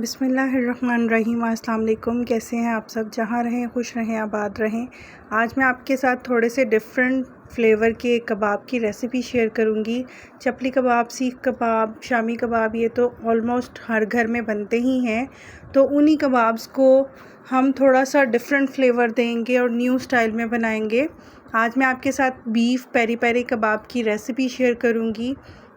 बिस्मिल्लाहिर्रहमानिर्रहीम। अस्सलाम वालेकुम। कैसे हैं आप सब? जहाँ रहें खुश रहें, आबाद रहें। आज मैं आपके साथ थोड़े से डिफरेंट फ्लेवर के कबाब की रेसिपी शेयर करूंगी। चपली कबाब, सीख कबाब, शामी कबाब, ये तो ऑलमोस्ट हर घर में बनते ही हैं। तो उन्हीं कबाब्स को हम थोड़ा सा डिफरेंट फ्लेवर देंगे और न्यू स्टाइल में बनाएंगे। आज मैं आपके साथ बीफ पेरी पेरी कबाब की रेसिपी शेयर करूंगी,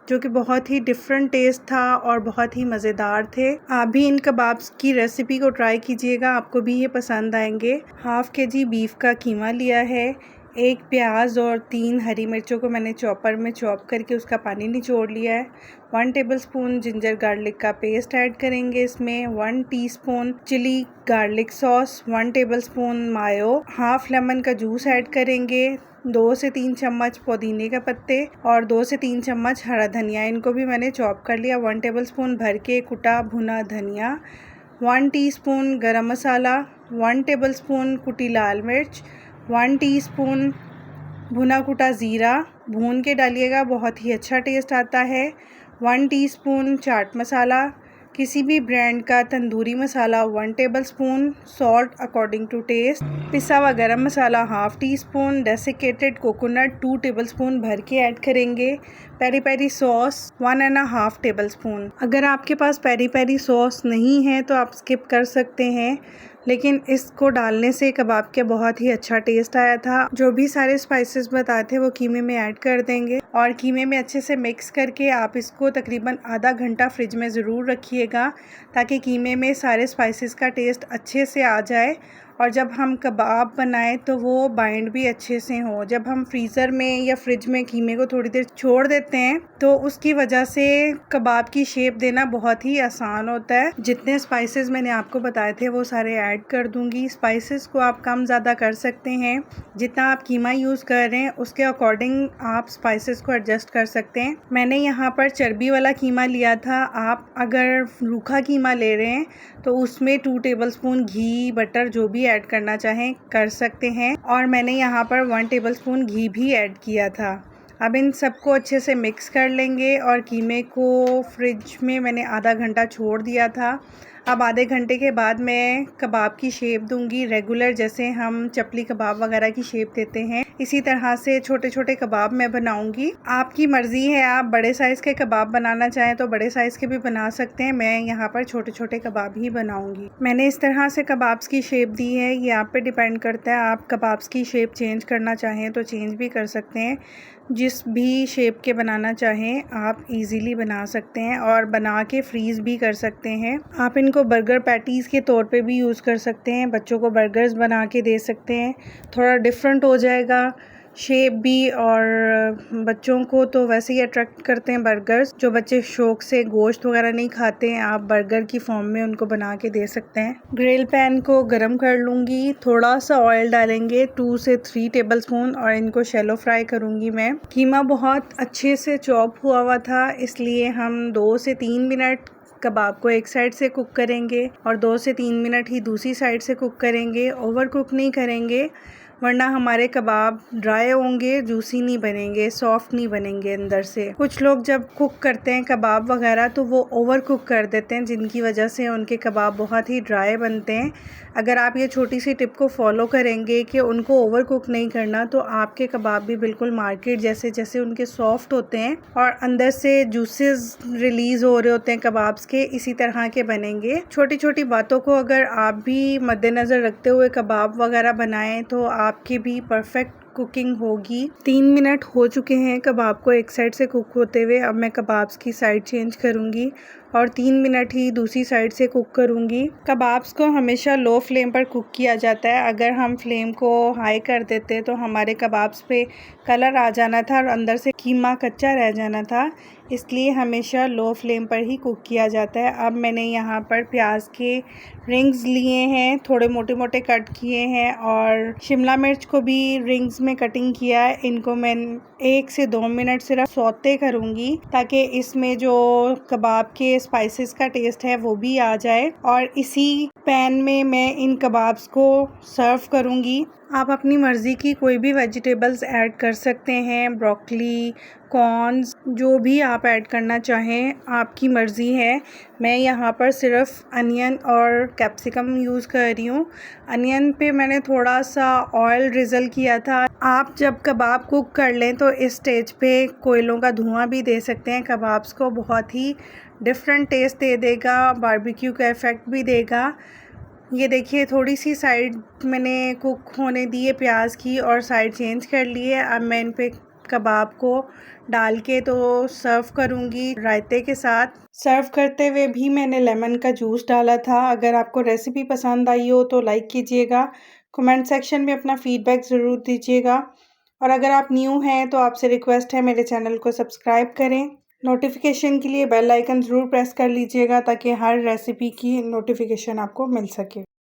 जो कि बहुत ही डिफरेंट टेस्ट था और बहुत ही मज़ेदार थे। आप भी इन कबाब्स की रेसिपी को ट्राई कीजिएगा, आपको भी ये पसंद आएंगे। हाफ़ केजी बीफ का कीमा लिया है, एक प्याज और 3 हरी मिर्चों को मैंने चॉपर में चॉप करके उसका पानी निचोड़ लिया है। 1 टेबलस्पून जिंजर गार्लिक का पेस्ट ऐड करेंगे इसमें। 1 teaspoon chilli garlic sauce, 1 tablespoon mayo, half lemon का जूस ऐड करेंगे। 2 से 3 चम्मच पुदीने का पत्ते और 2 से 3 चम्मच हरा धनिया, इनको भी मैंने चॉप कर लिया। 1 टेबलस्पून भर के कुटा भुना धनिया, 1 टीस्पून गरम मसाला, 1 टेबलस्पून कुटी लाल मिर्च, 1 टीस्पून भुना कुटा ज़ीरा, भून के डालिएगा, बहुत ही अच्छा टेस्ट आता है। 1 टीस्पून चाट मसाला, किसी भी ब्रांड का tandoori masala 1 tablespoon, salt according to taste, पिसा हुआ garam masala half teaspoon, desiccated coconut 2 tablespoon भर के ऐड करेंगे। Peri peri sauce 1.5 tablespoon. अगर आपके पास पेरी पेरी सॉस नहीं है तो आप स्किप कर सकते हैं, लेकिन इसको डालने से कबाब के बहुत ही अच्छा टेस्ट आया था। जो भी सारे स्पाइसेस बताए थे वो कीमे में ऐड कर देंगे और कीमे में अच्छे से मिक्स करके आप इसको तकरीबन आधा घंटा फ्रिज में ज़रूर रखिएगा, ताकि कीमे में सारे स्पाइसेस का टेस्ट अच्छे से आ जाए और जब हम कबाब बनाएं तो वो बाइंड भी अच्छे से हो। जब हम फ्रीज़र में या फ्रिज में कीमे को थोड़ी देर छोड़ देते हैं तो उसकी वजह से कबाब की शेप देना बहुत ही आसान होता है। जितने स्पाइसेस मैंने आपको बताए थे वो सारे ऐड कर दूंगी। स्पाइसेस को आप कम ज़्यादा कर सकते हैं, जितना आप कीमा यूज़ कर रहे हैं उसके अकॉर्डिंग आप स्पाइसेस को एडजस्ट कर सकते हैं। मैंने यहाँ पर चर्बी वाला कीमा लिया था। आप अगर रूखा कीमा ले रहे हैं तो उसमें 2 टेबलस्पून घी, बटर जो भी ऐड करना चाहें कर सकते हैं, और मैंने यहाँ पर 1 टेबलस्पून घी भी ऐड किया था। अब इन सबको अच्छे से मिक्स कर लेंगे और कीमे को फ्रिज में मैंने आधा घंटा छोड़ दिया था। अब आधे घंटे के बाद मैं कबाब की शेप दूंगी, रेगुलर जैसे हम चपली कबाब वगैरह की शेप देते हैं इसी तरह से छोटे छोटे कबाब मैं बनाऊंगी। आपकी मर्ज़ी है, आप बड़े साइज़ के कबाब बनाना चाहें तो बड़े साइज़ के भी बना सकते हैं। मैं यहाँ पर छोटे छोटे कबाब ही बनाऊंगी। मैंने इस तरह से कबाब्स की शेप दी है, ये आप पे डिपेंड करता है। आप कबाब्स की शेप चेंज करना चाहें तो चेंज भी कर सकते हैं। जिस भी शेप के बनाना चाहें आप इजीली बना सकते हैं और बना के फ्रीज़ भी कर सकते हैं। आप इनको बर्गर पैटीज़ के तौर पे भी यूज़ कर सकते हैं, बच्चों को बर्गर्स बना के दे सकते हैं। थोड़ा डिफरेंट हो जाएगा शेप भी, और बच्चों को तो वैसे ही अट्रैक्ट करते हैं बर्गर्स। जो बच्चे शौक से गोश्त वगैरह नहीं खाते हैं, आप बर्गर की फॉर्म में उनको बना के दे सकते हैं। ग्रिल पैन को गरम कर लूँगी, थोड़ा सा ऑयल डालेंगे 2 से 3 टेबलस्पून और इनको शैलो फ्राई करूँगी मैं। कीमा बहुत अच्छे से चॉप हुआ हुआ था, इसलिए हम 2 से 3 मिनट कबाब को एक साइड से कुक करेंगे और 2 से 3 मिनट ही दूसरी साइड से कुक करेंगे। ओवर कुक नहीं करेंगे, वरना हमारे कबाब ड्राई होंगे, जूसी नहीं बनेंगे, सॉफ्ट नहीं बनेंगे अंदर से। कुछ लोग जब कुक करते हैं कबाब वगैरह तो वो ओवर कुक कर देते हैं, जिनकी वजह से उनके कबाब बहुत ही ड्राई बनते हैं। अगर आप ये छोटी सी टिप को फॉलो करेंगे कि उनको ओवर कुक नहीं करना, तो आपके कबाब भी बिल्कुल मार्केट जैसे जैसे उनके सॉफ्ट होते हैं और अंदर से जूसेस रिलीज़ हो रहे होते हैं कबाब्स के, इसी तरह के बनेंगे। छोटी छोटी बातों को अगर आप भी मद्देनज़र रखते हुए कबाब वगैरह बनाएं तो आपकी भी परफेक्ट कुकिंग होगी। 3 मिनट हो चुके हैं कबाब को एक साइड से कुक होते हुए। अब मैं कबाब्स की साइड चेंज करूंगी और 3 मिनट ही दूसरी साइड से कुक करूंगी। कबाब्स को हमेशा लो फ्लेम पर कुक किया जाता है। अगर हम फ्लेम को हाई कर देते तो हमारे कबाब्स पे कलर आ जाना था और अंदर से कीमा कच्चा रह जाना था, इसलिए हमेशा लो फ्लेम पर ही कुक किया जाता है। अब मैंने यहाँ पर प्याज के रिंग्स लिए हैं, थोड़े मोटे मोटे कट किए हैं, और शिमला मिर्च को भी रिंग्स में कटिंग किया है। इनको मैं 1 से 2 मिनट सिर्फ सौते करूँगी, ताकि इसमें जो कबाब के स्पाइसेस का टेस्ट है वो भी आ जाए। और इसी पैन में मैं इन कबाब्स को सर्व करूँगी। आप अपनी मर्ज़ी की कोई भी वेजिटेबल्स ऐड कर सकते हैं, ब्रोकली, कॉर्न्स, जो भी आप ऐड करना चाहें आपकी मर्ज़ी है। मैं यहाँ पर सिर्फ़ अनियन और कैप्सिकम यूज़ कर रही हूँ। अनियन पे मैंने थोड़ा सा ऑयल ड्रिज़ल किया था। आप जब कबाब कुक कर लें तो इस स्टेज पे कोयलों का धुआं भी दे सकते हैं। कबाब्स को बहुत ही डिफरेंट टेस्ट दे देगा, बारबेक्यू का इफ़ेक्ट भी देगा। ये देखिए थोड़ी सी साइड मैंने कुक होने दी है प्याज की और साइड चेंज कर ली है। अब मैं इन पे कबाब को डाल के तो सर्व करूँगी रायते के साथ। सर्व करते हुए भी मैंने लेमन का जूस डाला था। अगर आपको रेसिपी पसंद आई हो तो लाइक कीजिएगा, कमेंट सेक्शन में अपना फीडबैक ज़रूर दीजिएगा और अगर आप न्यू हैं तो आपसे रिक्वेस्ट है मेरे चैनल को सब्सक्राइब करें। नोटिफिकेशन के लिए बेल आइकन ज़रूर प्रेस कर लीजिएगा ताकि हर रेसिपी की नोटिफिकेशन आपको मिल सके।